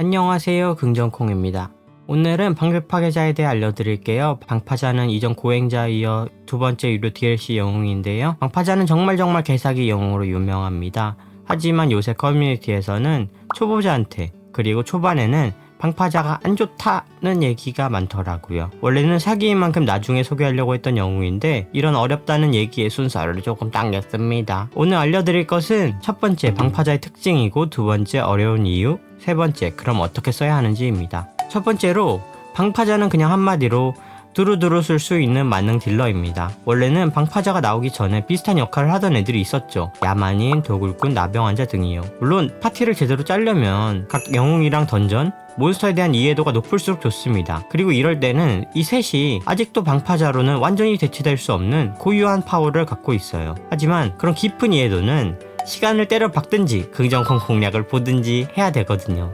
안녕하세요, 긍정콩입니다. 오늘은 방패 파괴자에 대해 알려드릴게요. 방파자는 이전 고행자에 이어 두 번째 유료 DLC 영웅인데요. 방파자는 정말 개사기 영웅으로 유명합니다. 하지만 요새 커뮤니티에서는 초보자한테 그리고 초반에는 방파자가 안 좋다는 얘기가 많더라고요. 원래는 사기인 만큼 나중에 소개하려고 했던 영웅인데 이런 어렵다는 얘기의 순서를 조금 당겼습니다. 오늘 알려드릴 것은 첫 번째 방파자의 특징이고, 두 번째 어려운 이유, 세 번째 그럼 어떻게 써야 하는지입니다. 첫 번째로 방파자는 그냥 한마디로 두루두루 쓸 수 있는 만능 딜러입니다. 원래는 방파자가 나오기 전에 비슷한 역할을 하던 애들이 있었죠. 야만인, 도굴꾼, 나병환자 등이요. 물론 파티를 제대로 짜려면 각 영웅이랑 던전, 몬스터에 대한 이해도가 높을수록 좋습니다. 그리고 이럴 때는 이 셋이 아직도 방파자로는 완전히 대체될 수 없는 고유한 파워를 갖고 있어요. 하지만 그런 깊은 이해도는 시간을 때려 박든지 긍정콩 공략을 보든지 해야 되거든요.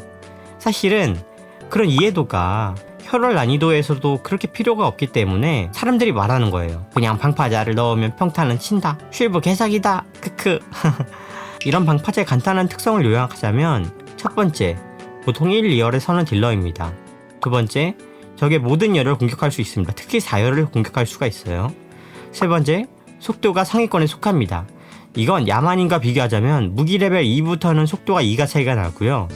사실은 그런 이해도가 혈월 난이도에서도 그렇게 필요가 없기 때문에 사람들이 말하는 거예요. 그냥 방파자를 넣으면 평타는 친다, 쉴브 개사기다, 크크. 이런 방파자의 간단한 특성을 요약하자면, 첫 번째, 보통 1, 2열에 서는 딜러입니다. 두 번째, 적의 모든 열을 공격할 수 있습니다. 특히 4열을 공격할 수가 있어요. 세 번째, 속도가 상위권에 속합니다. 이건 야만인과 비교하자면 무기 레벨 2부터는 속도가 2가 차이가 나고요.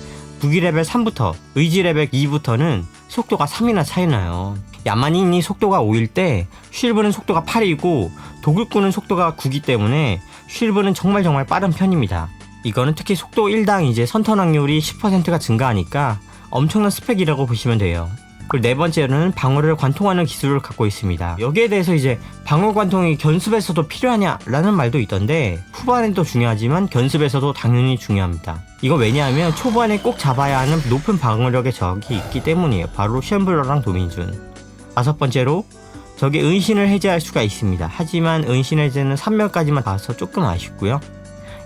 무기 레벨 3부터 의지 레벨 2부터는 속도가 3이나 차이나요. 야만인이 속도가 5일 때 쉴브는 속도가 8이고 도굴꾼은 속도가 9기 때문에 쉴브는 정말 빠른 편입니다. 이거는 특히 속도 1당 이제 선턴 확률이 10%가 증가하니까 엄청난 스펙이라고 보시면 돼요. 그리고 네 번째로는 방어를 관통하는 기술을 갖고 있습니다. 여기에 대해서 이제 방어 관통이 견습에서도 필요하냐라는 말도 있던데, 후반에도 중요하지만 견습에서도 당연히 중요합니다. 이거 왜냐하면 초반에 꼭 잡아야 하는 높은 방어력의 적이 있기 때문이에요. 바로 쉔블러랑 도민준. 다섯 번째로 적의 은신을 해제할 수가 있습니다. 하지만 은신 해제는 3명까지만 봐서 조금 아쉽고요.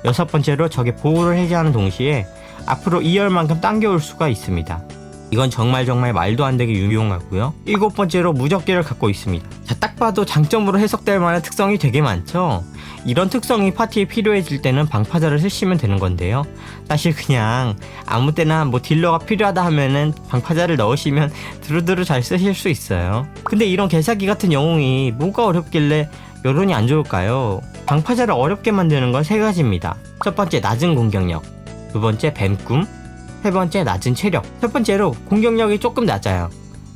여섯 번째로 적의 보호를 해제하는 동시에 앞으로 2열만큼 당겨올 수가 있습니다. 이건 정말 말도 안 되게 유용하고요. 일곱 번째로 무적기를 갖고 있습니다. 자, 딱 봐도 장점으로 해석될 만한 특성이 되게 많죠. 이런 특성이 파티에 필요해질 때는 방파자를 쓰시면 되는 건데요. 사실 그냥 아무 때나 딜러가 필요하다 하면은 방파자를 넣으시면 두루두루 잘 쓰실 수 있어요. 근데 이런 개사기 같은 영웅이 뭐가 어렵길래 여론이 안 좋을까요? 방파자를 어렵게 만드는 건 세 가지입니다. 첫 번째, 낮은 공격력. 두 번째, 뱀꿈. 세 번째, 낮은 체력. 첫 번째로 공격력이 조금 낮아요.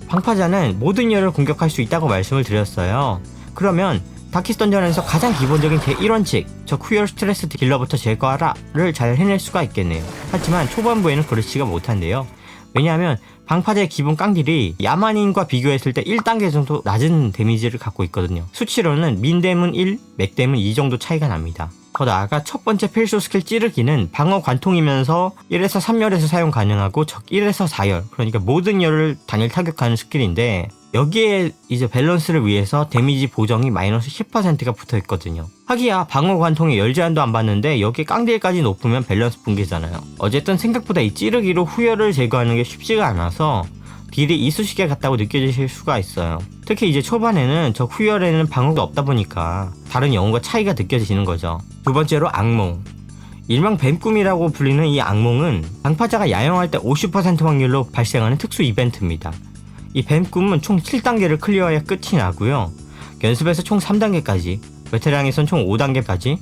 방파자는 모든 열을 공격할 수 있다고 말씀을 드렸어요. 그러면 다키스 던전에서 가장 기본적인 제1원칙, 저 후열 스트레스 딜러부터 제거하라를 잘 해낼 수가 있겠네요. 하지만 초반부에는 그렇지가 못한데요. 왜냐하면 방파자의 기본 깡딜이 야만인과 비교했을 때 1단계 정도 낮은 데미지를 갖고 있거든요. 수치로는 민데문 1, 맥데문 2 정도 차이가 납니다. 더 나아가 첫 번째 필수 스킬 찌르기는 방어 관통이면서 1에서 3열에서 사용 가능하고 적 1에서 4열, 그러니까 모든 열을 단일 타격하는 스킬인데, 여기에 이제 밸런스를 위해서 데미지 보정이 마이너스 10%가 붙어 있거든요. 하기야 방어 관통에 열 제한도 안 받는데 여기에 깡딜까지 높으면 밸런스 붕괴잖아요. 어쨌든 생각보다 이 찌르기로 후열을 제거하는 게 쉽지가 않아서 딜이 이쑤시개 같다고 느껴지실 수가 있어요. 특히 이제 초반에는 저 후열에는 방어가 없다 보니까 다른 영웅과 차이가 느껴지는 거죠. 두 번째로 악몽. 일명 뱀꿈이라고 불리는 이 악몽은 방파자가 야영할 때 50% 확률로 발생하는 특수 이벤트입니다. 이 뱀꿈은 총 7단계를 클리어해야 끝이 나고요. 연습에서 총 3단계까지, 베테랑에선 총 5단계까지,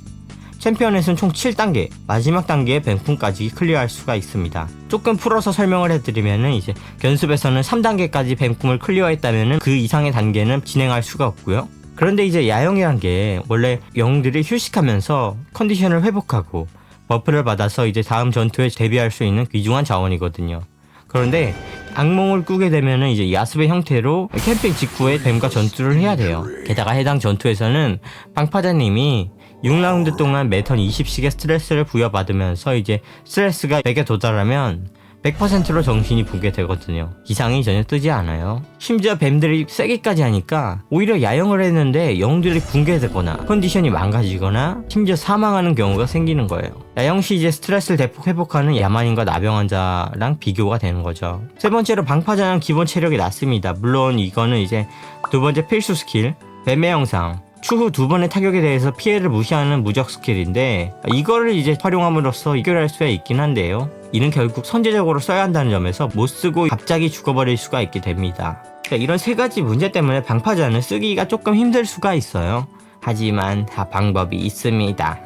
챔피언에서는 총 7단계, 마지막 단계의 뱀꿈까지 클리어할 수가 있습니다. 조금 풀어서 설명을 해드리면은 이제 연습에서는 3단계까지 뱀꿈을 클리어했다면은 그 이상의 단계는 진행할 수가 없고요. 그런데 이제 야영이란 게 원래 영웅들이 휴식하면서 컨디션을 회복하고 버프를 받아서 이제 다음 전투에 대비할 수 있는 귀중한 자원이거든요. 그런데 악몽을 꾸게 되면은 이제 야습의 형태로 캠핑 직후에 뱀과 전투를 해야 돼요. 게다가 해당 전투에서는 방파자님이 6라운드 동안 매턴 20씩의 스트레스를 부여받으면서 이제 스트레스가 100에 도달하면 100%로 정신이 붕괴되거든요. 기상이 전혀 뜨지 않아요. 심지어 뱀들이 세기까지 하니까 오히려 야영을 했는데 영웅들이 붕괴되거나 컨디션이 망가지거나 심지어 사망하는 경우가 생기는 거예요. 야영 시 이제 스트레스를 대폭 회복하는 야만인과 나병환자랑 비교가 되는 거죠. 세 번째로 방파자는 기본 체력이 낮습니다. 물론 이거는 이제 두 번째 필수 스킬 뱀의 영상, 추후 2번의 타격에 대해서 피해를 무시하는 무적 스킬인데 이거를 이제 활용함으로써 이겨낼 수가 있긴 한데요. 이는 결국 선제적으로 써야 한다는 점에서 못 쓰고 갑자기 죽어버릴 수가 있게 됩니다. 자, 이런 3가지 문제 때문에 방파자는 쓰기가 조금 힘들 수가 있어요. 하지만 다 방법이 있습니다.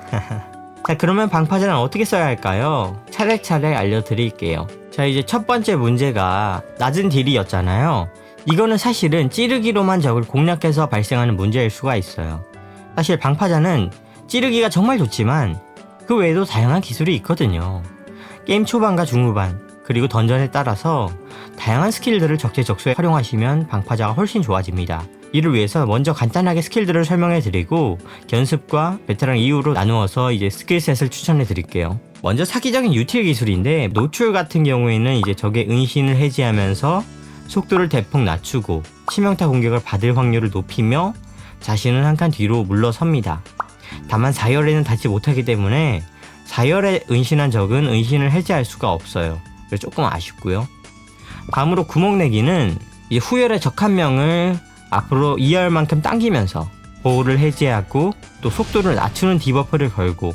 자, 그러면 방파자는 어떻게 써야 할까요? 차례차례 알려드릴게요. 자, 이제 첫 번째 문제가 낮은 딜이었잖아요. 이거는 사실은 찌르기로만 적을 공략해서 발생하는 문제일 수가 있어요. 사실 방파자는 찌르기가 정말 좋지만 그 외에도 다양한 기술이 있거든요. 게임 초반과 중후반 그리고 던전에 따라서 다양한 스킬들을 적재적소에 활용하시면 방파자가 훨씬 좋아집니다. 이를 위해서 먼저 간단하게 스킬들을 설명해 드리고 견습과 베테랑 이후로 나누어서 이제 스킬셋을 추천해 드릴게요. 먼저 사기적인 유틸 기술인데 노출 같은 경우에는 이제 적의 은신을 해제하면서 속도를 대폭 낮추고 치명타 공격을 받을 확률을 높이며 자신은 한 칸 뒤로 물러섭니다. 다만 4열에는 닿지 못하기 때문에 4열에 은신한 적은 은신을 해제할 수가 없어요. 그래서 조금 아쉽고요. 다음으로 구멍내기는 이 후열의 적 한 명을 앞으로 2열만큼 당기면서 보호를 해제하고 또 속도를 낮추는 디버프를 걸고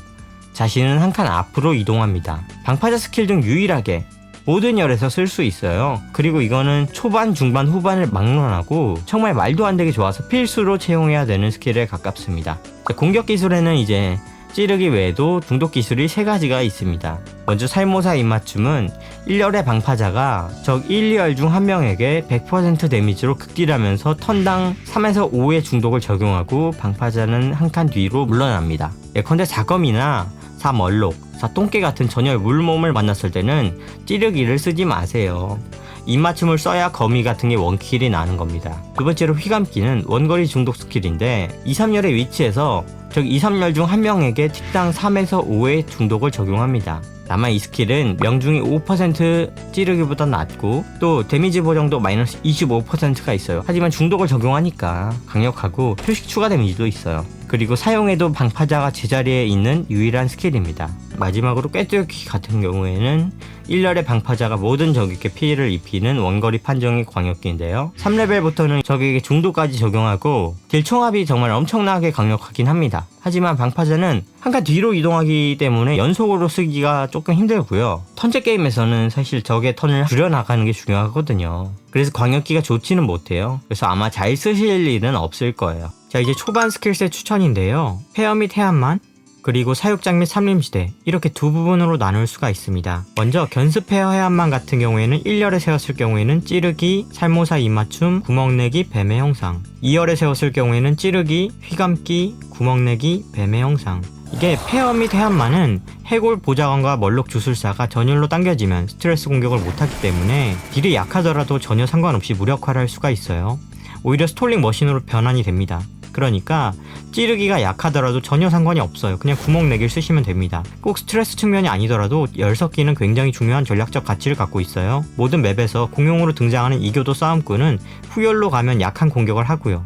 자신은 한 칸 앞으로 이동합니다. 방파자 스킬 중 유일하게 모든 열에서 쓸 수 있어요. 그리고 이거는 초반, 중반, 후반을 막론하고 정말 말도 안 되게 좋아서 필수로 채용해야 되는 스킬에 가깝습니다. 자, 공격 기술에는 이제 찌르기 외에도 중독 기술이 3가지가 있습니다. 먼저 살모사 입맞춤은 1열의 방파자가 적 1, 2열 중 한 명에게 100% 데미지로 극딜하면서 턴당 3에서 5의 중독을 적용하고 방파자는 한 칸 뒤로 물러납니다. 예컨대 4검이나 4멀록, 4똥개 같은 전열 물몸을 만났을 때는 찌르기를 쓰지 마세요. 입맞춤을 써야 거미 같은 게 원킬이 나는 겁니다. 두 번째로 휘감기는 원거리 중독 스킬인데 2, 3열의 위치에서 즉 2, 3열 중 한 명에게 틱당 3에서 5의 중독을 적용합니다. 다만 이 스킬은 명중이 5% 찌르기보다 낮고 또 데미지 보정도 마이너스 25%가 있어요. 하지만 중독을 적용하니까 강력하고 표식 추가 데미지도 있어요. 그리고 사용해도 방파자가 제자리에 있는 유일한 스킬입니다. 마지막으로 꿰뚫기 같은 경우에는 1열의 방파자가 모든 적에게 피해를 입히는 원거리 판정의 광역기인데요. 3레벨부터는 적에게 중도까지 적용하고 딜 총합이 정말 엄청나게 강력하긴 합니다. 하지만 방파자는 한 칸 뒤로 이동하기 때문에 연속으로 쓰기가 조금 힘들고요. 턴제 게임에서는 사실 적의 턴을 줄여나가는 게 중요하거든요. 그래서 광역기가 좋지는 못해요. 그래서 아마 잘 쓰실 일은 없을 거예요. 자, 이제 초반 스킬셋 추천인데요. 페어 및 해안만 그리고 사육장 및 삼림지대 이렇게 두 부분으로 나눌 수가 있습니다. 먼저 견습 페어 해안만 같은 경우에는 1열에 세웠을 경우에는 찌르기, 살모사 입맞춤, 구멍내기, 뱀의 형상 2열에 세웠을 경우에는 찌르기, 휘감기, 구멍내기, 뱀의 형상 이게 페어 및 해안만은 해골 보좌관과 멀록 주술사가 전율로 당겨지면 스트레스 공격을 못하기 때문에 딜이 약하더라도 전혀 상관없이 무력화를 할 수가 있어요. 오히려 스톨링 머신으로 변환이 됩니다. 그러니까 찌르기가 약하더라도 전혀 상관이 없어요. 그냥 구멍내기를 쓰시면 됩니다. 꼭 스트레스 측면이 아니더라도 열석기는 굉장히 중요한 전략적 가치를 갖고 있어요. 모든 맵에서 공용으로 등장하는 이교도 싸움꾼은 후열로 가면 약한 공격을 하고요.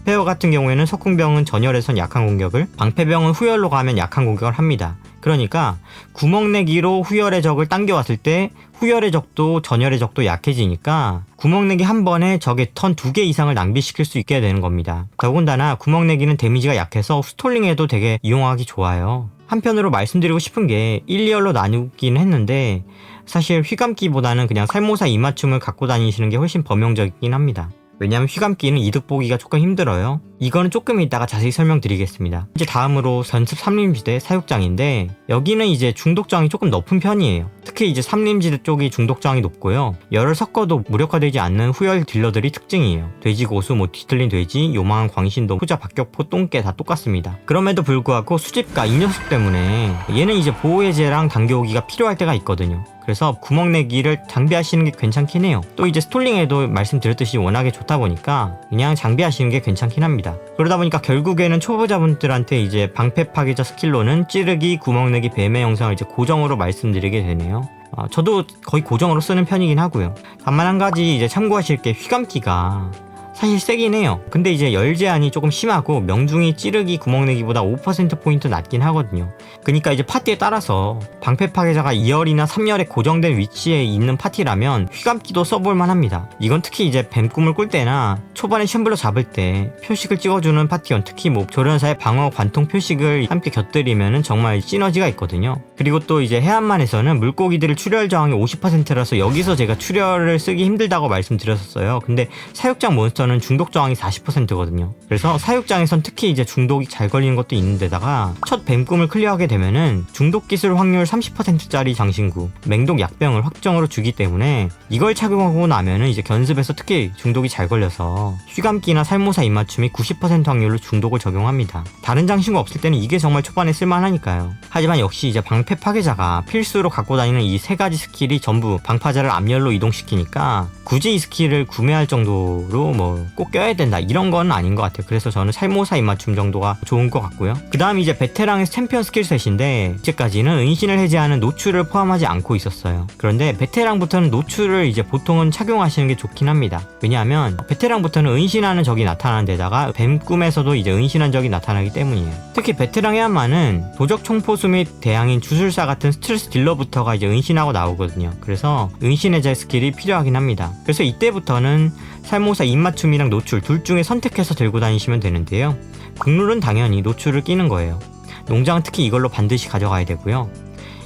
페어 같은 경우에는 석궁병은 전열에선 약한 공격을, 방패병은 후열로 가면 약한 공격을 합니다. 그러니까 구멍내기로 후열의 적을 당겨왔을 때 후열의 적도 전열의 적도 약해지니까 구멍내기 한 번에 적의 턴 2개 이상을 낭비시킬 수 있게 되는 겁니다. 더군다나 구멍내기는 데미지가 약해서 스톨링에도 되게 이용하기 좋아요. 한편으로 말씀드리고 싶은 게 1, 2열로 나누긴 했는데 사실 휘감기보다는 그냥 살모사 입맞춤을 갖고 다니시는 게 훨씬 범용적이긴 합니다. 왜냐하면 휘감기는 이득 보기가 조금 힘들어요. 이거는 조금 이따가 자세히 설명드리겠습니다. 이제 다음으로 견습 삼림지대 사육장인데 여기는 이제 중독장이 조금 높은 편이에요. 특히 이제 삼림지대 쪽이 중독장이 높고요. 열을 섞어도 무력화되지 않는 후열 딜러들이 특징이에요. 돼지고수, 뭐 뒤틀린 돼지, 요망한 광신도, 후자 박격포, 똥개 다 똑같습니다. 그럼에도 불구하고 수집가 이 녀석 때문에 얘는 이제 보호해제랑 당겨오기가 필요할 때가 있거든요. 그래서 구멍내기를 장비하시는 게 괜찮긴 해요. 또 이제 스톨링에도 말씀드렸듯이 워낙에 좋다 보니까 그냥 장비하시는 게 괜찮긴 합니다. 그러다 보니까 결국에는 초보자분들한테 이제 방패 파괴자 스킬로는 찌르기, 구멍내기, 뱀의 영상을 이제 고정으로 말씀드리게 되네요. 저도 거의 고정으로 쓰는 편이긴 하고요. 다만 한 가지 이제 참고하실 게 휘감기가 사실 세긴 해요. 근데 이제 열 제한이 조금 심하고 명중이 찌르기 구멍내기보다 5%포인트 낮긴 하거든요. 그러니까 이제 파티에 따라서 방패 파괴자가 2열이나 3열에 고정된 위치에 있는 파티라면 휘감기도 써볼만 합니다. 이건 특히 이제 뱀꿈을 꿀 때나 초반에 쉔블러 잡을 때 표식을 찍어주는 파티원, 특히 뭐 조련사의 방어 관통 표식을 함께 곁들이면 정말 시너지가 있거든요. 그리고 또 이제 해안만에서는 물고기들을 출혈 저항이 50%라서 여기서 제가 출혈을 쓰기 힘들다고 말씀드렸었어요. 근데 사육장 몬스터는 중독 저항이 40%거든요. 그래서 사육장에선 특히 이제 중독이 잘 걸리는 것도 있는데다가 첫 뱀꿈을 클리어하게 되면은 중독 기술 확률 30%짜리 장신구, 맹독 약병을 확정으로 주기 때문에 이걸 착용하고 나면은 이제 견습에서 특히 중독이 잘 걸려서 휘감기나 살모사 입맞춤이 90% 확률로 중독을 적용합니다. 다른 장신구 없을 때는 이게 정말 초반에 쓸만하니까요. 하지만 역시 이제 방패 파괴자가 필수로 갖고 다니는 이 세 가지 스킬이 전부 방파자를 앞열로 이동시키니까 굳이 이 스킬을 구매할 정도로 뭐 꼭 껴야 된다 이런 건 아닌 것 같아요. 그래서 저는 살모사 입맞춤 정도가 좋은 것 같고요. 그 다음 이제 베테랑의 챔피언 스킬셋인데 이제까지는 은신을 해제하는 노출을 포함하지 않고 있었어요. 그런데 베테랑부터는 노출을 이제 보통은 착용하시는 게 좋긴 합니다. 왜냐하면 베테랑부터는 은신하는 적이 나타나는 데다가 뱀꿈에서도 이제 은신한 적이 나타나기 때문이에요. 특히 베테랑 해안만은 도적 총포수 및 대항인 주술사 같은 스트레스 딜러부터가 이제 은신하고 나오거든요. 그래서 은신 해제 스킬이 필요하긴 합니다. 그래서 이때부터는 살모사 입맞춤이랑 노출 둘 중에 선택해서 들고 다니시면 되는데요. 국룰은 당연히 노출을 끼는 거예요. 농장은 특히 이걸로 반드시 가져가야 되고요.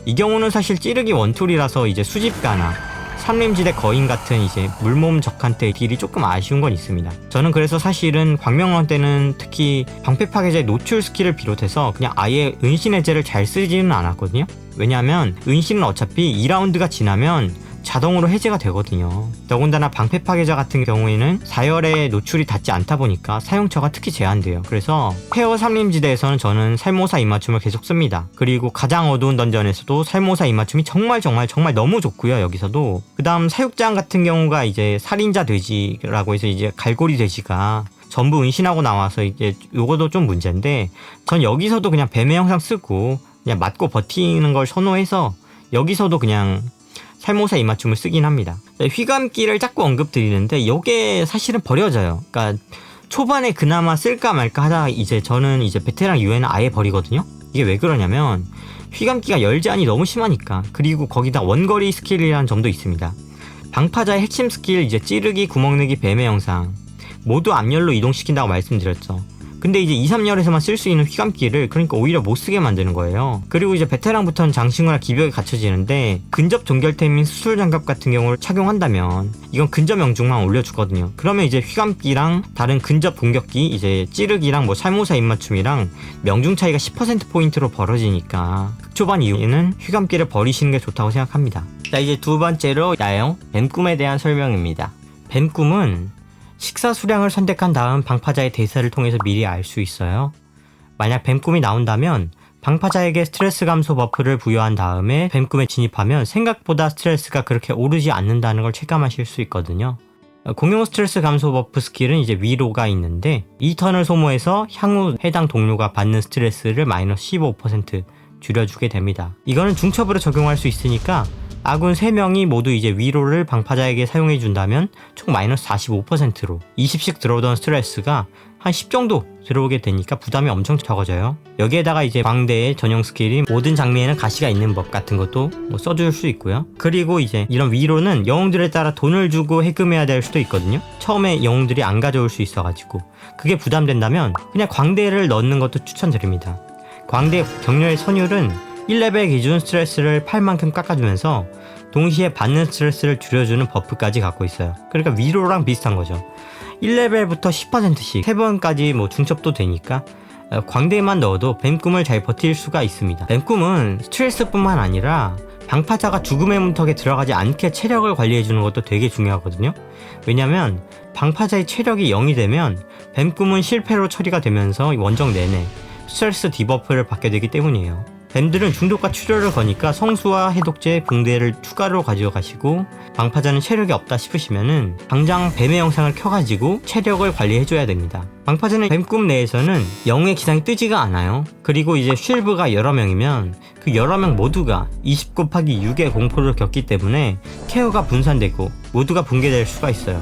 이 경우는 사실 찌르기 원툴이라서 이제 수집가나 삼림지대 거인 같은 이제 물몸 적한테 딜이 조금 아쉬운 건 있습니다. 저는 그래서 사실은 광명원 때는 특히 방패 파괴자의 노출 스킬을 비롯해서 그냥 아예 은신 해제를 잘 쓰지는 않았거든요. 왜냐하면 은신은 어차피 2라운드가 지나면 자동으로 해제가 되거든요. 더군다나 방패 파괴자 같은 경우에는 4열에 노출이 닿지 않다 보니까 사용처가 특히 제한돼요. 그래서 페어 삼림지대에서는 저는 살모사 입맞춤을 계속 씁니다. 그리고 가장 어두운 던전에서도 살모사 입맞춤이 정말 너무 좋고요. 여기서도 그 다음 사육장 같은 경우가 이제 살인자 돼지라고 해서 이제 갈고리 돼지가 전부 은신하고 나와서 이제 요거도 좀 문제인데 전 여기서도 그냥 뱀의 형상 쓰고 그냥 맞고 버티는 걸 선호해서 여기서도 그냥 살모사 입맞춤을 쓰긴 합니다. 휘감기를 자꾸 언급드리는데 이게 사실은 버려져요. 그러니까 초반에 그나마 쓸까 말까 하다가 이제 저는 이제 베테랑 이후에는 아예 버리거든요. 이게 왜 그러냐면 휘감기가 열 제한이 너무 심하니까. 그리고 거기다 원거리 스킬이라는 점도 있습니다. 방파자의 핵심 스킬 이제 찌르기, 구멍내기, 뱀의 형상 모두 앞열로 이동시킨다고 말씀드렸죠. 근데 이제 2, 3열에서만 쓸 수 있는 휘감기를 그러니까 오히려 못 쓰게 만드는 거예요. 그리고 이제 베테랑부터는 장신구나 기벽이 갖춰지는데 근접 동결템인 수술장갑 같은 경우를 착용한다면 이건 근접 명중만 올려주거든요. 그러면 이제 휘감기랑 다른 근접 공격기 이제 찌르기랑 뭐 살모사 입맞춤이랑 명중 차이가 10%포인트로 벌어지니까 극초반 이후에는 휘감기를 버리시는 게 좋다고 생각합니다. 자, 이제 두 번째로 야영 뱀꿈에 대한 설명입니다. 뱀꿈은 식사 수량을 선택한 다음 방파자의 대사를 통해서 미리 알 수 있어요. 만약 뱀꿈이 나온다면 방파자에게 스트레스 감소 버프를 부여한 다음에 뱀꿈에 진입하면 생각보다 스트레스가 그렇게 오르지 않는다는 걸 체감하실 수 있거든요. 공용 스트레스 감소 버프 스킬은 이제 위로가 있는데 이 턴을 소모해서 향후 해당 동료가 받는 스트레스를 마이너스 15% 줄여주게 됩니다. 이거는 중첩으로 적용할 수 있으니까 아군 3명이 모두 이제 위로를 방파자에게 사용해준다면 총 마이너스 45%로 20씩 들어오던 스트레스가 한 10 정도 들어오게 되니까 부담이 엄청 적어져요. 여기에다가 이제 광대의 전용 스킬인 모든 장미에는 가시가 있는 법 같은 것도 뭐 써줄 수 있고요. 그리고 이제 이런 위로는 영웅들에 따라 돈을 주고 해금해야 될 수도 있거든요. 처음에 영웅들이 안 가져올 수 있어가지고 그게 부담된다면 그냥 광대를 넣는 것도 추천드립니다. 광대 격려의 선율은 1레벨 기준 스트레스를 8만큼 깎아주면서 동시에 받는 스트레스를 줄여주는 버프까지 갖고 있어요. 그러니까 위로랑 비슷한 거죠. 1레벨부터 10%씩 3번까지 뭐 중첩도 되니까 광대만 넣어도 뱀꿈을 잘 버틸 수가 있습니다. 뱀꿈은 스트레스뿐만 아니라 방파자가 죽음의 문턱에 들어가지 않게 체력을 관리해주는 것도 되게 중요하거든요. 왜냐면 방파자의 체력이 0이 되면 뱀꿈은 실패로 처리가 되면서 원정 내내 스트레스 디버프를 받게 되기 때문이에요. 뱀들은 중독과 출혈을 거니까 성수와 해독제, 붕대를 추가로 가져가시고 방파자는 체력이 없다 싶으시면은 당장 뱀의 영상을 켜가지고 체력을 관리해줘야 됩니다. 방파자는 뱀꿈 내에서는 영의 기상이 뜨지가 않아요. 그리고 이제 쉴브가 여러 명이면 그 여러 명 모두가 20 곱하기 6의 공포를 겪기 때문에 케어가 분산되고 모두가 붕괴될 수가 있어요.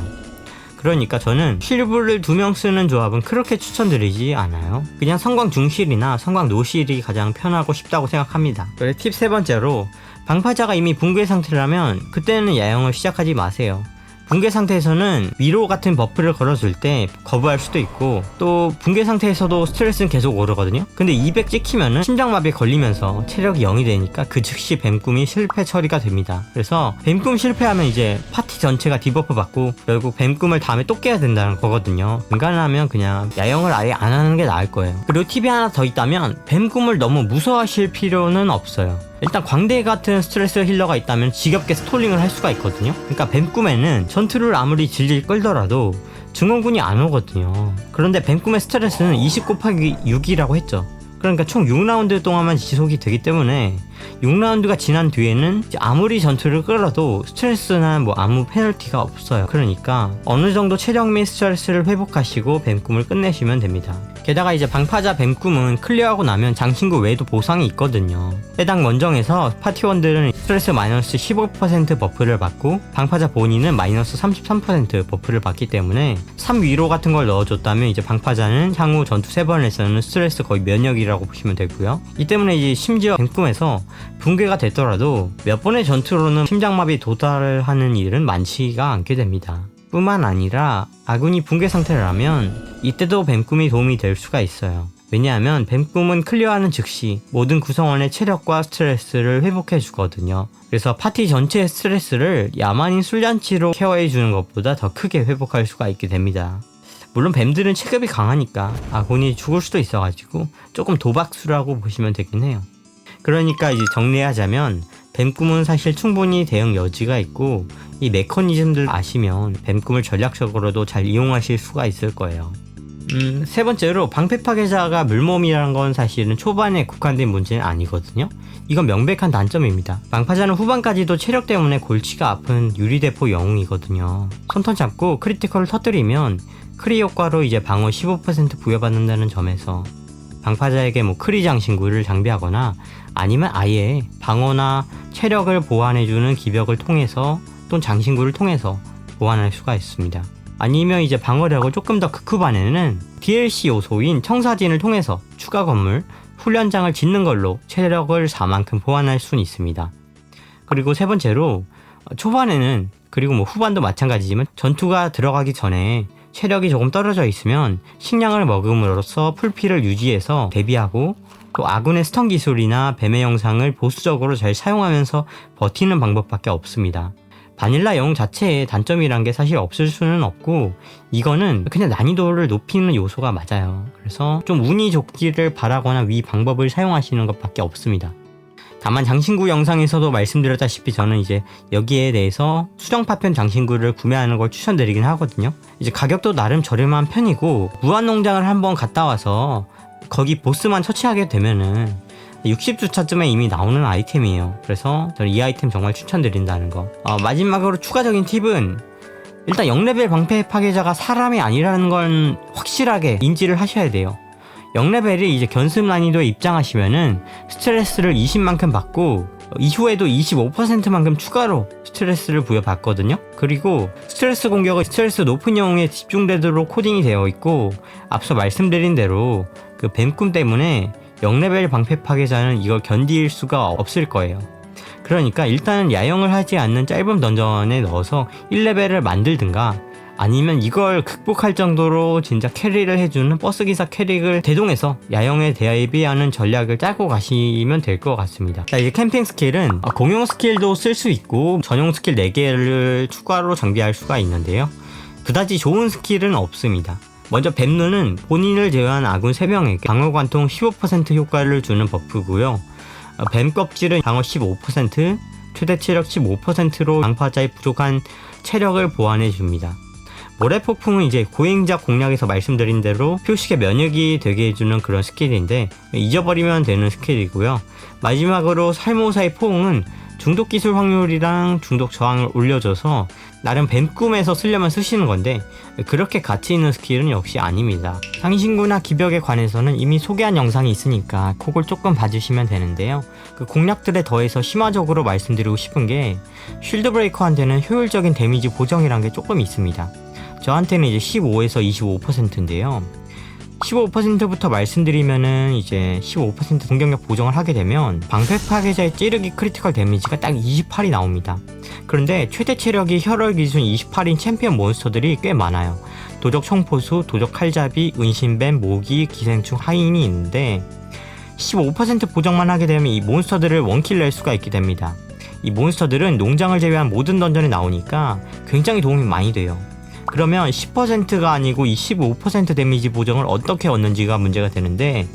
그러니까 저는 실브를 2명 쓰는 조합은 그렇게 추천드리지 않아요. 그냥 성광 중실이나 성광 노실이 가장 편하고 쉽다고 생각합니다. 그리고 팁 3번째로 방파자가 이미 붕괴 상태라면 그때는 야영을 시작하지 마세요. 붕괴 상태에서는 위로 같은 버프를 걸어줄 때 거부할 수도 있고, 또 붕괴 상태에서도 스트레스는 계속 오르거든요. 근데 200 찍히면은 심장마비에 걸리면서 체력이 0이 되니까 그 즉시 뱀꿈이 실패 처리가 됩니다. 그래서 뱀꿈 실패하면 이제 파티 전체가 디버프 받고 결국 뱀꿈을 다음에 또 깨야 된다는 거거든요. 인간하면 그냥 야영을 아예 안 하는 게 나을 거예요. 그리고 팁이 하나 더 있다면, 뱀꿈을 너무 무서워하실 필요는 없어요. 일단 광대 같은 스트레스 힐러가 있다면 지겹게 스톨링을 할 수가 있거든요. 그러니까 뱀꿈에는 전투를 아무리 질질 끌더라도 증원군이 안 오거든요. 그런데 뱀꿈의 스트레스는 20 곱하기 6이라고 했죠. 그러니까 총 6라운드 동안만 지속이 되기 때문에 6라운드가 지난 뒤에는 아무리 전투를 끌어도 스트레스나 뭐 아무 페널티가 없어요. 그러니까 어느 정도 체력 및 스트레스를 회복하시고 뱀꿈을 끝내시면 됩니다. 게다가 이제 방파자 뱀꿈은 클리어하고 나면 장신구 외에도 보상이 있거든요. 해당 원정에서 파티원들은 스트레스 마이너스 15% 버프를 받고 방파자 본인은 마이너스 33% 버프를 받기 때문에 3위로 같은 걸 넣어줬다면 이제 방파자는 향후 전투 3번에서는 스트레스 거의 면역이라고 보시면 되고요. 이 때문에 이제 심지어 뱀꿈에서 붕괴가 됐더라도 몇 번의 전투로는 심장마비 도달을 하는 일은 많지가 않게 됩니다. 뿐만 아니라 아군이 붕괴 상태라면 이때도 뱀꿈이 도움이 될 수가 있어요. 왜냐하면 뱀꿈은 클리어하는 즉시 모든 구성원의 체력과 스트레스를 회복해 주거든요. 그래서 파티 전체의 스트레스를 야만인 술잔치로 케어해 주는 것보다 더 크게 회복할 수가 있게 됩니다. 물론 뱀들은 체급이 강하니까 아군이 죽을 수도 있어가지고 조금 도박수라고 보시면 되긴 해요. 그러니까 이제 정리하자면 뱀꿈은 사실 충분히 대응 여지가 있고, 이 메커니즘들 아시면 뱀꿈을 전략적으로도 잘 이용하실 수가 있을 거예요. 세 번째로 방패 파괴자가 물몸이라는 건 사실은 초반에 국한된 문제는 아니거든요. 이건 명백한 단점입니다. 방파자는 후반까지도 체력 때문에 골치가 아픈 유리대포 영웅이거든요. 손턴 잡고 크리티컬을 터뜨리면 크리 효과로 이제 방어 15% 부여받는다는 점에서 방파자에게 뭐 크리 장신구를 장비하거나 아니면 아예 방어나 체력을 보완해주는 기벽을 통해서 또는 장신구를 통해서 보완할 수가 있습니다. 아니면 이제 방어력을 조금 더 극후반에는 DLC 요소인 청사진을 통해서 추가 건물, 훈련장을 짓는 걸로 체력을 4만큼 보완할 수는 있습니다. 그리고 세 번째로 초반에는, 그리고 뭐 후반도 마찬가지지만 전투가 들어가기 전에 체력이 조금 떨어져 있으면 식량을 먹음으로써 풀피를 유지해서 대비하고, 또 아군의 스턴 기술이나 뱀의 영상을 보수적으로 잘 사용하면서 버티는 방법밖에 없습니다. 바닐라 영웅 자체의 단점이란 게 사실 없을 수는 없고, 이거는 그냥 난이도를 높이는 요소가 맞아요. 그래서 좀 운이 좋기를 바라거나 위 방법을 사용하시는 것밖에 없습니다. 다만 장신구 영상에서도 말씀드렸다시피 저는 이제 여기에 대해서 수정 파편 장신구를 구매하는 걸 추천드리긴 하거든요. 이제 가격도 나름 저렴한 편이고, 무한농장을 한번 갔다 와서 거기 보스만 처치하게 되면은 60주차쯤에 이미 나오는 아이템이에요. 그래서 저는 이 아이템 정말 추천드린다는 거. 마지막으로 추가적인 팁은, 일단 0레벨 방패 파괴자가 사람이 아니라는 건 확실하게 인지를 하셔야 돼요. 0레벨이 이제 견습 난이도에 입장하시면은 스트레스를 20만큼 받고 이후에도 25%만큼 추가로 스트레스를 부여받거든요. 그리고 스트레스 공격은 스트레스 높은 영웅에 집중되도록 코딩이 되어 있고, 앞서 말씀드린 대로 그 뱀꿈 때문에 0레벨 방패 파괴자는 이걸 견딜 수가 없을 거예요. 그러니까 일단은 야영을 하지 않는 짧은 던전에 넣어서 1레벨을 만들든가, 아니면 이걸 극복할 정도로 진짜 캐리를 해주는 버스기사 캐릭을 대동해서 야영에 대비하는 전략을 짜고 가시면 될 것 같습니다. 자, 이제 캠핑 스킬은 공용 스킬도 쓸 수 있고 전용 스킬 4개를 추가로 장비할 수가 있는데요. 그다지 좋은 스킬은 없습니다. 먼저 뱀눈은 본인을 제외한 아군 3명에게 방어 관통 15% 효과를 주는 버프고요. 뱀 껍질은 방어 15%, 최대 체력 15%로 방파자의 부족한 체력을 보완해 줍니다. 모래폭풍은 이제 고행자 공략에서 말씀드린 대로 표식의 면역이 되게 해주는 그런 스킬인데 잊어버리면 되는 스킬이고요. 마지막으로 살모사의 포옹은 중독 기술 확률이랑 중독 저항을 올려줘서 나름 뱀꿈에서 쓰려면 쓰시는 건데 그렇게 가치 있는 스킬은 역시 아닙니다. 장신구나 기벽에 관해서는 이미 소개한 영상이 있으니까 그걸 조금 봐주시면 되는데요. 그 공략들에 더해서 심화적으로 말씀드리고 싶은 게 쉴드 브레이커한테는 효율적인 데미지 보정이란 게 조금 있습니다. 저한테는 이제 15에서 25%인데요. 15%부터 말씀드리면은 이제 15% 공격력 보정을 하게 되면 방패 파괴자의 찌르기 크리티컬 데미지가 딱 28이 나옵니다. 그런데 최대 체력이 혈월 기준 28인 챔피언 몬스터들이 꽤 많아요. 도적 청포수, 도적 칼잡이, 은신뱀, 모기, 기생충, 하인이 있는데 15% 보정만 하게 되면 이 몬스터들을 원킬 낼 수가 있게 됩니다. 이 몬스터들은 농장을 제외한 모든 던전에 나오니까 굉장히 도움이 많이 돼요. 그러면 10%가 아니고 이 15% 데미지 보정을 어떻게 얻는지가 문제가 되는데,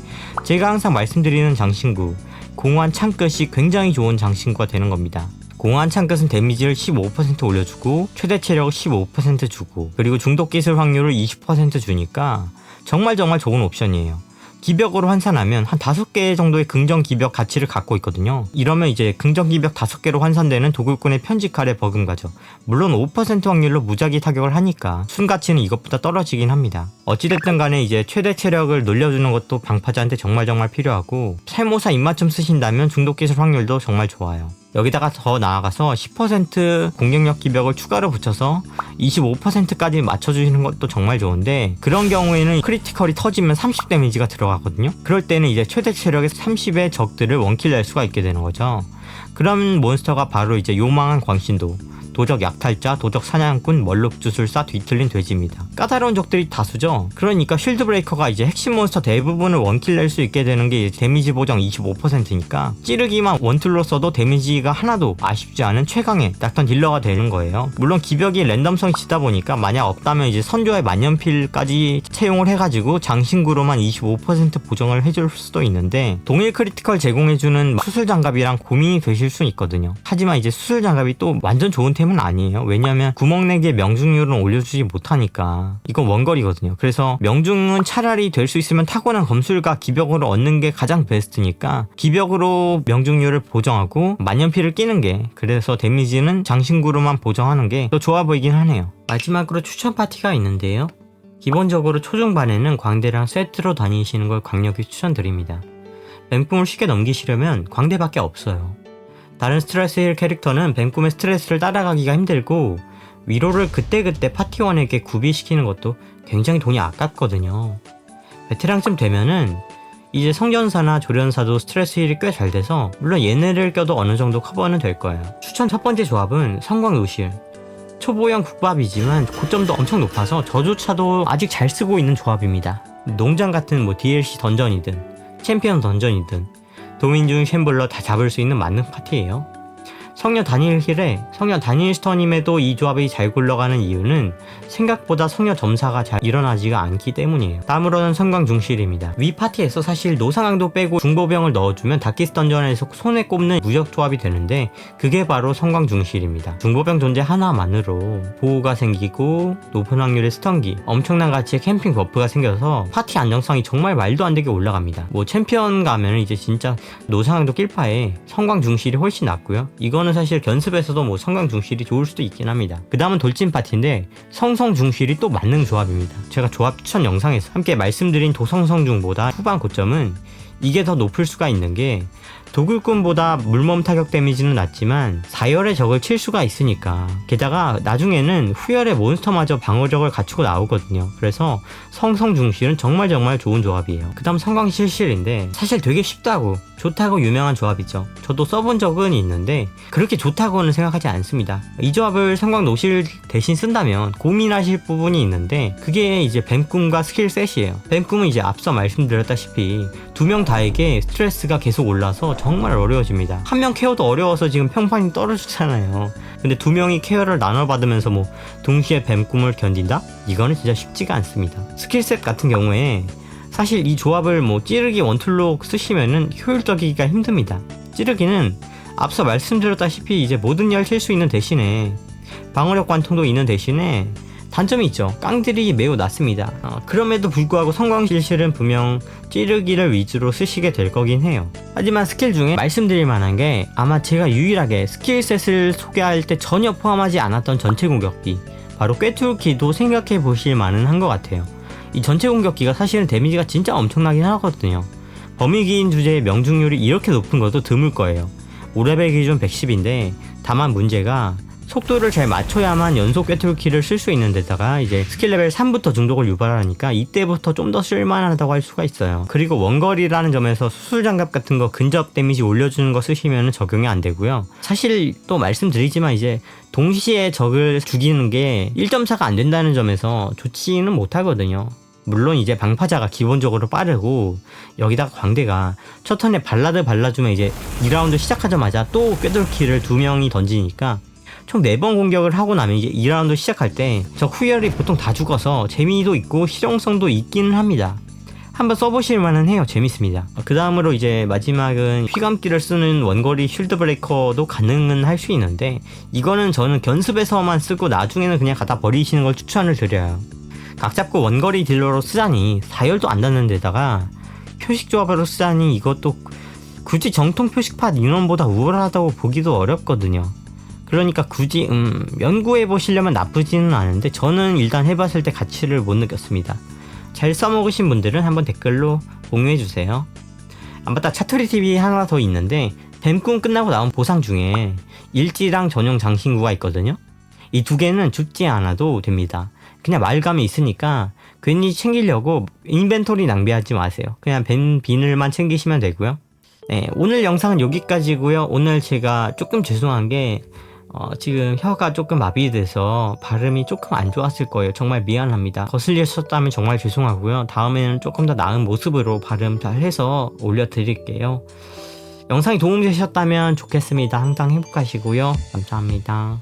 제가 항상 말씀드리는 장신구, 공허한 창끝이 굉장히 좋은 장신구가 되는 겁니다. 공허한 창끝은 데미지를 15% 올려주고 최대 체력을 15% 주고 그리고 중독 기술 확률을 20% 주니까 정말 좋은 옵션이에요. 기벽으로 환산하면 한 5개 정도의 긍정 기벽 가치를 갖고 있거든요. 이러면 이제 긍정 기벽 5개로 환산되는 도굴꾼의 편집칼에 버금가죠. 물론 5% 확률로 무작위 타격을 하니까 순 가치는 이것보다 떨어지긴 합니다. 어찌됐든 간에 이제 최대 체력을 놀려주는 것도 방파자한테 정말 필요하고, 살모사 입맞춤 쓰신다면 중독 기술 확률도 정말 좋아요. 여기다가 더 나아가서 10% 공격력 기벽을 추가로 붙여서 25%까지 맞춰주시는 것도 정말 좋은데, 그런 경우에는 크리티컬이 터지면 30 데미지가 들어가거든요. 그럴 때는 이제 최대 체력의 30의 적들을 원킬 낼 수가 있게 되는 거죠. 그런 몬스터가 바로 이제 요망한 광신도, 도적 약탈자, 도적 사냥꾼, 멀록주술사, 뒤틀린 돼지입니다. 까다로운 적들이 다수죠. 그러니까 쉴드 브레이커가 이제 핵심 몬스터 대부분을 원킬 낼 수 있게 되는 게 데미지 보정 25%니까 찌르기만 원툴로 써도 데미지가 하나도 아쉽지 않은 최강의 낙턴 딜러가 되는 거예요. 물론 기벽이 랜덤성이 지다 보니까 만약 없다면 이제 선조의 만년필까지 채용을 해가지고 장신구로만 25% 보정을 해줄 수도 있는데, 동일 크리티컬 제공해주는 수술 장갑이랑 고민이 되실 수 있거든요. 하지만 이제 수술 장갑이 또 완전 좋은 템은 아니에요. 왜냐면 구멍내기의 명중률은 올려주지 못하니까. 이건 원거리거든요. 그래서 명중은 차라리 될 수 있으면 타고난 검술과 기벽으로 얻는 게 가장 베스트니까 기벽으로 명중률을 보정하고 만년필을 끼는 게, 그래서 데미지는 장신구로만 보정하는 게 더 좋아 보이긴 하네요. 마지막으로 추천 파티가 있는데요. 기본적으로 초중반에는 광대랑 세트로 다니시는 걸 강력히 추천드립니다. 뱀꿈을 쉽게 넘기시려면 광대밖에 없어요. 다른 스트레스 힐 캐릭터는 뱀꿈의 스트레스를 따라가기가 힘들고 위로를 그때그때 파티원에게 구비시키는 것도 굉장히 돈이 아깝거든요. 베테랑쯤 되면은 이제 성전사나 조련사도 스트레스 힐이 꽤 잘 돼서 물론 얘네를 껴도 어느 정도 커버는 될 거예요. 추천 첫 번째 조합은 성광 요실. 초보형 국밥이지만 고점도 엄청 높아서 저조차도 아직 잘 쓰고 있는 조합입니다. 농장 같은 뭐 DLC 던전이든 챔피언 던전이든 도민중 쉔블러 다 잡을 수 있는 만능 파티예요. 성녀 다니엘힐에 성녀 다니엘스턴임에도 이 조합이 잘 굴러가는 이유는 생각보다 성녀 점사가 잘 일어나지가 않기 때문이에요. 다음으로는 성광 중실입니다. 위 파티에서 사실 노상강도 빼고 중보병을 넣어주면 다키스 던전에서 손에 꼽는 무적 조합이 되는데, 그게 바로 성광 중실입니다. 중보병 존재 하나만으로 보호가 생기고 높은 확률의 스턴기, 엄청난 가치의 캠핑 버프가 생겨서 파티 안정성이 정말 말도 안 되게 올라갑니다. 뭐 챔피언 가면 이제 진짜 노상강도 낄 바에 성광 중실이 훨씬 낫고요. 이거는 사실 견습에서도 뭐 성광 중실이 좋을 수도 있긴 합니다. 그 다음은 돌진 파티인데 성성 중실이 또 만능 조합입니다. 제가 조합 추천 영상에서 함께 말씀드린 도성성중보다 후반 고점은 이게 더 높을 수가 있는 게, 도굴꾼보다 물몸 타격 데미지는 낮지만 4열의 적을 칠 수가 있으니까, 게다가 나중에는 후열의 몬스터마저 방어력을 갖추고 나오거든요. 그래서 성성중실은 정말 좋은 조합이에요. 그 다음 성광실실인데 사실 되게 쉽다고 좋다고 유명한 조합이죠. 저도 써본 적은 있는데 그렇게 좋다고는 생각하지 않습니다. 이 조합을 성광노실 대신 쓴다면 고민하실 부분이 있는데, 그게 이제 뱀꿈과 스킬 셋이에요. 뱀꿈은 이제 앞서 말씀드렸다시피 2명 다에게 스트레스가 계속 올라서 정말 어려워집니다. 한 명 케어도 어려워서 지금 평판이 떨어지잖아요. 근데 2명이 케어를 나눠받으면서 뭐 동시에 뱀꿈을 견딘다? 이거는 진짜 쉽지가 않습니다. 스킬셋 같은 경우에 사실 이 조합을 뭐 찌르기 원툴로 쓰시면은 효율적이기가 힘듭니다. 찌르기는 앞서 말씀드렸다시피 이제 모든 열 칠 수 있는 대신에 방어력 관통도 있는 대신에 단점이 있죠. 깡들이 매우 낮습니다. 그럼에도 불구하고 성광 실실은 분명 찌르기를 위주로 쓰시게 될 거긴 해요. 하지만 스킬 중에 말씀드릴 만한 게 아마 제가 유일하게 스킬셋을 소개할 때 전혀 포함하지 않았던 전체 공격기, 바로 꿰뚫기도 생각해 보실 만은 한 것 같아요. 이 전체 공격기가 사실은 데미지가 진짜 엄청나긴 하거든요. 범위기인 주제의 명중률이 이렇게 높은 것도 드물 거예요. 5레벨 기준 110인데 다만 문제가 속도를 잘 맞춰야만 연속 꿰뚫기를 쓸 수 있는 데다가 이제 스킬 레벨 3부터 중독을 유발하니까 이때부터 좀 더 쓸만하다고 할 수가 있어요. 그리고 원거리라는 점에서 수술장갑 같은 거 근접 데미지 올려주는 거 쓰시면 적용이 안 되고요. 사실 또 말씀드리지만 이제 동시에 적을 죽이는 게 1.4가 안 된다는 점에서 좋지는 못하거든요. 물론 이제 방파자가 기본적으로 빠르고 여기다가 광대가 첫 턴에 발라드 발라주면 이제 2라운드 시작하자마자 또 꿰뚫기를 2명이 던지니까 총 4번 공격을 하고 나면 이제 2라운드 시작할 때 저 후열이 보통 다 죽어서 재미도 있고 실용성도 있기는 합니다. 한번 써보실 만은 해요. 재밌습니다. 그 다음으로 이제 마지막은 휘감기를 쓰는 원거리 쉴드 브레이커도 가능은 할 수 있는데 이거는 저는 견습에서만 쓰고 나중에는 그냥 갖다 버리시는 걸 추천을 드려요. 각 잡고 원거리 딜러로 쓰자니 4열도 안 닿는 데다가 표식 조합으로 쓰자니 이것도 굳이 정통 표식팟 인원보다 우월하다고 보기도 어렵거든요. 그러니까 굳이 연구해 보시려면 나쁘지는 않은데 저는 일단 해봤을 때 가치를 못 느꼈습니다. 잘 써먹으신 분들은 한번 댓글로 공유해주세요. 맞다, 차토리TV 하나 더 있는데 뱀꿈 끝나고 나온 보상 중에 일지랑 전용 장신구가 있거든요. 이 2개는 죽지 않아도 됩니다. 그냥 마을감이 있으니까 괜히 챙기려고 인벤토리 낭비하지 마세요. 그냥 비늘만 챙기시면 되고요. 네, 오늘 영상은 여기까지고요. 오늘 제가 조금 죄송한 게 지금 혀가 조금 마비돼서 발음이 조금 안 좋았을 거예요. 정말 미안합니다. 거슬리셨다면 정말 죄송하고요. 다음에는 조금 더 나은 모습으로 발음 잘 해서 올려드릴게요. 영상이 도움되셨다면 좋겠습니다. 항상 행복하시고요. 감사합니다.